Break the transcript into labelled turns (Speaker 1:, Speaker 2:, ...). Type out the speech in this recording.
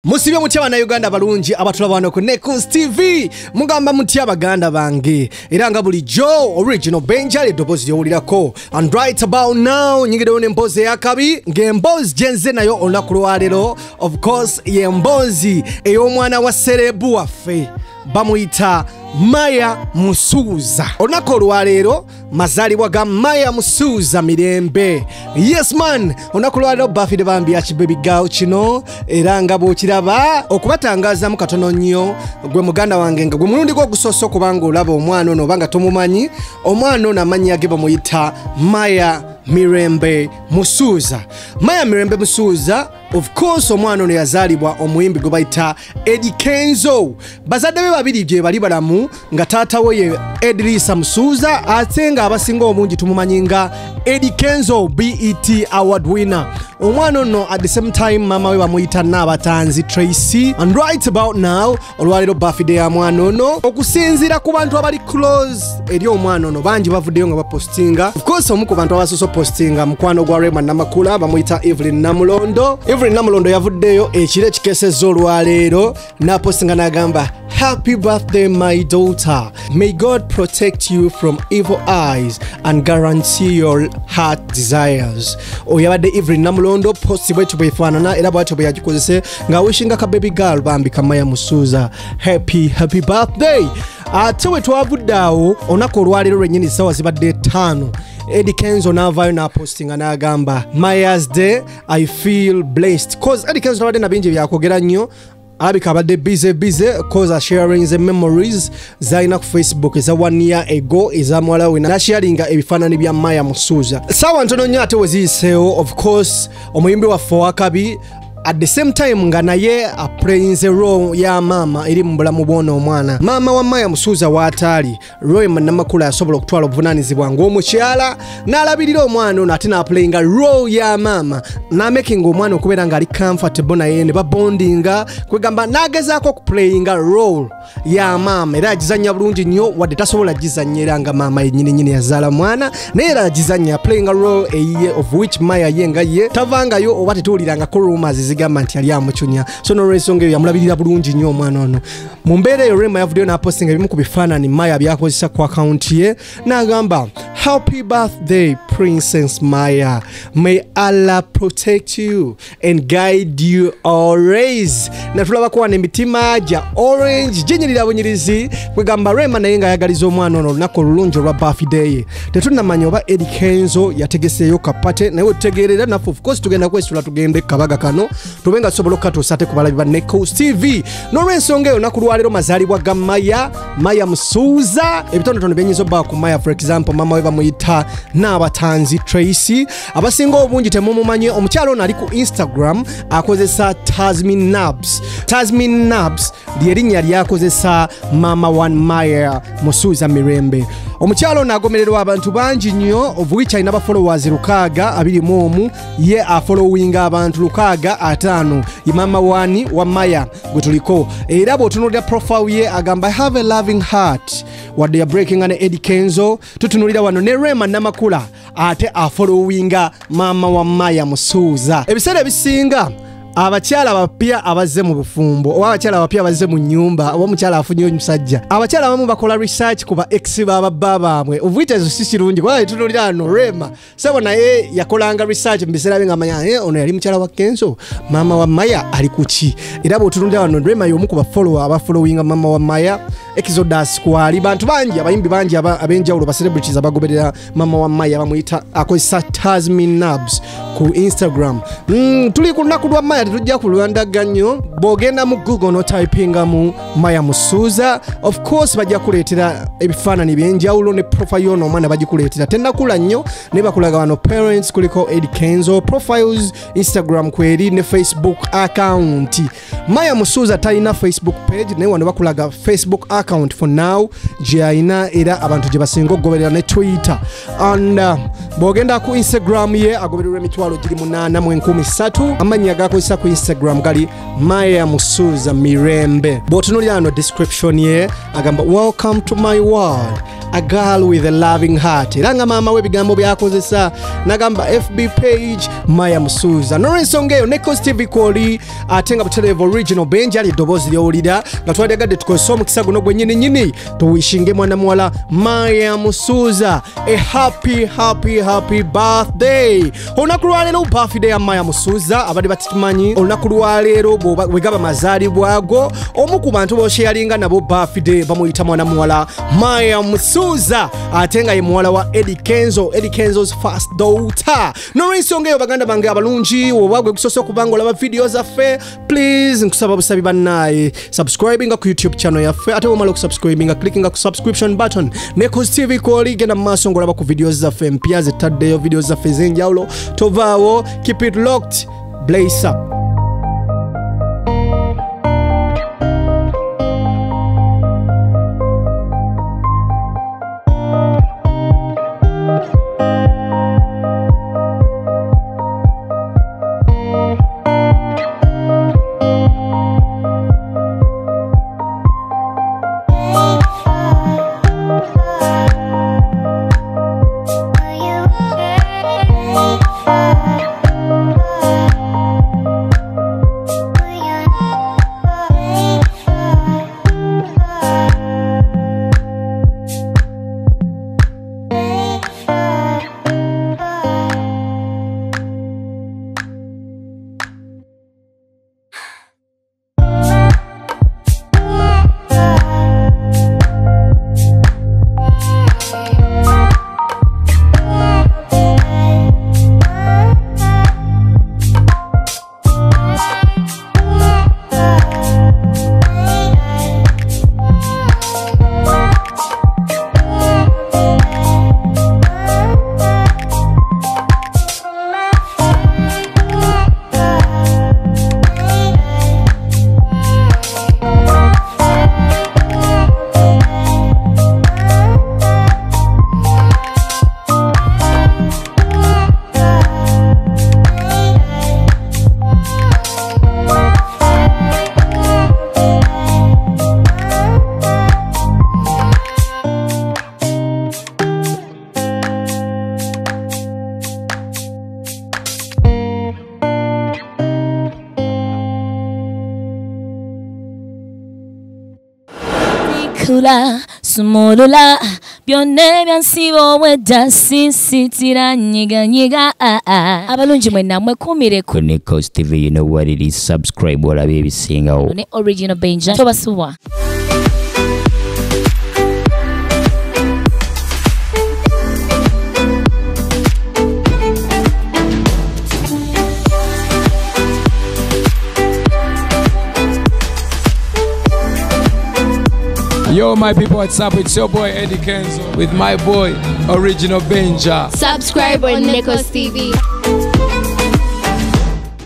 Speaker 1: Musibe mutya bana Uganda balungi abatula bano ku NEKOZ TV mugamba mutya baganda bange era buli Joe original Benjali dobozi yowulirako and right about now nyingire ne mpoze yakabi ngembozi jenze nayo olunaku lwalero of course ye mbozi ey'omwana wa serebu waffe bamuyita Musuuza. Olunaku olwalero mazalibwa ga Musuuza Mirembe. Yes man, olunaku olwalero bafide bambi ya baby girl kino era nga bw'okiraba okubatangaza mu katono nnyo gwe muganda wange nga gwe mulundi gw'ogusoso kubanga olaba omwana ono obanga tomumanyi omwana ono amannya ge bamuyita Mirembe Musuuza. Mirembe Musuuza of course omwana ono yazalibwa omuyimbi gwe bayita Eddy Kenzo. Bazadde be babiri gye bali balamu nga taata we ye Eddy Musuuza ate nga abasinga omungi tumumanyi nga Eddy Kenzo BET award winner. Omwana ono at the same time mama we bamuyita Nabatanzi Tracy and right about now olwalero birthday ya mwana ono okusinzira ku bantu abali close eri omwana ono bangi bavuddeyo nga bapostinga. Of course omu ku bantu abasoso postinga mukwano gwa Rema namakula bamuyita Evelyn Namulondo yavuddeyo ekire kikesezza olwalero napostinga nagamba happy birthday my daughter, may God protect you from evil eyes and guarantee your heart desires. Oyabadde Evelyn Namulondo posti bwetu bwefaanana era bwatu bwe yagikozese nga wishinga ka baby girl bambi ka Musuuza happy birthday. Ate we twavuddeawo olunaku olwalero lwennyini ssaawa zibadde 5 Eddy Kenzo navayo na posting anagamba Maya's day I feel blessed cause Eddy Kenzo nabadde na bingi byakogera nnyo alabika abadde busy cause sharing the memories zaina ku Facebook eza 1 year ago eza mwala we na sharinga ebifaananyi bya Musuuza. Sawa ntono nnyo ate weziyiseewo of course omuyimbi waffe wakabi at the same time nga naye playing the role ya mama eri mu bulamu bw'ono omwana. Mama wa Musuuza w'ataali Rema namakula yasobola okutwala obuvunaanyizibwa ng'omukyala n'alabirira omwana ono ate n'aplayinga role ya mama n'amaking omwana okubeera ng'ali comfortable naye ne babondinga kwegamba n'agezaako okuplayinga role ya mama era agizannya bulungi nnyo wadde tasobola gizannya era nga mama yennyini yazaala mwana naye era agizannya playinga role eyiye of which Maya ye nga ye tavangayo oba tetuwulirangako rumors zigamba nti yali amuchunya so n'olw'ensonga eyo yamulabirira bulungi nnyo omwana ono. Mu mbeera eyo Rema yavuddeyo n'apostinga ebimu ku bifaananyi Maya byakozesa ku akaunti ye n'agamba happy birthday Princess Maya, may Allah protect you and guide you always. Natulabako wana emitima gya orange jinyirira bunyirizi kwegamba Rema naye nga ayagaliza omwana ono olunaku olulungi olwa birthday ye. Tetunnamanya oba Eddy Kenzo yategeseeyo kapate naye wetutegeerera naffe of course tugenda kwesula tugende kabaga kano tubenga tusobola okukatuusa ate ku balabi ba NEKOZ TV. N'olw'ensonga eyo olunaku lwalero mazaalibwa ga Musuuza ebitonotono byenyiza obba ku Maya for example mama we bamuyita Nabatanzi Tracy abasinga obungi temumumanyi omukyalo ono ali ku Instagram akozesa Tasmin Nabs lyerinnya lyakozesa mama wa Musuuza Mirembe. Omukyalo ono agomererwa abantu bangi nnyo of which alina ba followers 621 ye afollowinga abantu 605 ye mama wani wa Maya gwe tuliko era bw'otunuulira profile ye agamba have a loving heart wadde ya breaking ane Eddy Kenzo tutunulira wano ne Rema namakula ate afollowinga mama wa Musuuza. Ebiseera ebisinga abakyala abapya abazze mu bufumbo oba abakyala abapya abazze mu nnyumba oba omukyala afunye omusajja abakyala abamu bakola research kuba ex baba baabwe ovuyita ezo si kirungi kubanga tutunulira ano Rema sabo naye yakolanga research mu biseera bye ng'amanya ono yali mukyala wa Kenzo mama wa Maya ali ku ki era bw'otutunulira wano Rema y'omu ku abafollowinga mama wa Maya Exodus kwali bantu bangi abayimbi bangi ab'enjawulo ba celebrities abagoberera mama wa Maya bamuyita akozesa Tasmin Nabs ku Instagram. Tuli ku lunaku lwa Maya tujja kulwandaganyo bw'ogenda mu Google no typinga mu Musuuza of course bajja kuleetera ebifaananyi by'enjawulo ne profile y'ono omwana bagikuleetera tennakula nnyo ne bakulaga wano parents kuliko Eddy Kenzo profiles Instagram kweri ne Facebook account. Musuuza talina Facebook page naye wano bakulaga Facebook account for now gye alina era abantu gye basinga okugoberera ne Twitter and bw'ogenda ku Instagram ye agobererwa emitwalo giri 8,13 amannya gakozesa ku Instagram gali Musuuza Mirembe. Bw'otunuulira ano description ye agamba welcome to my world a girl with a loving heart. Ranga mama we bigambo byakozesa nagamba FB page Maya Musuuza. Norensongeyo NEKOZ TV koli atenga butelevo original benja ali dobozi lyowulira nga twadagadde tukozesa omukisa guno gwe nyini tuwishinge mwana muwala Maya Musuuza a happy birthday. Olunaku lwaleero birthday ya Maya Musuuza abadde batimanyi olunaku lwaleero bwegaba mazaalibwago omu ku bantu bosheyalinga nabo birthday bamuyita mwana muwala Maya Musuuza ate nga ye muwala wa Eddy Kenzo, Eddy Kenzo's first daughter. Norensongeyo baganda bange abalungi obwagwe kusosa okubanga olaba videos zaffe please nkusaba busabi bannaye subscribing ku YouTube channel yaffe ate omala okusubscribing clicking ku subscription button NEKOZ TV koli genda maaso ngolaba ku videos zaffe mpya zitaddeyo videos zaffe zenjawulo tovaawo keep it locked blaze up.
Speaker 2: Kula sumulula byonna byansibo wedda sisitira nyiga abalungi mwenna mwekumire ku
Speaker 3: NEKOZ TV. You know what it is. Subscribe olabe ebisingawo
Speaker 2: ne original benja tobasuwa.
Speaker 4: Yo, my people, what's up? It's your boy Eddy Kenzo with my boy Original Benja.
Speaker 5: Subscribe on NEKOZ TV.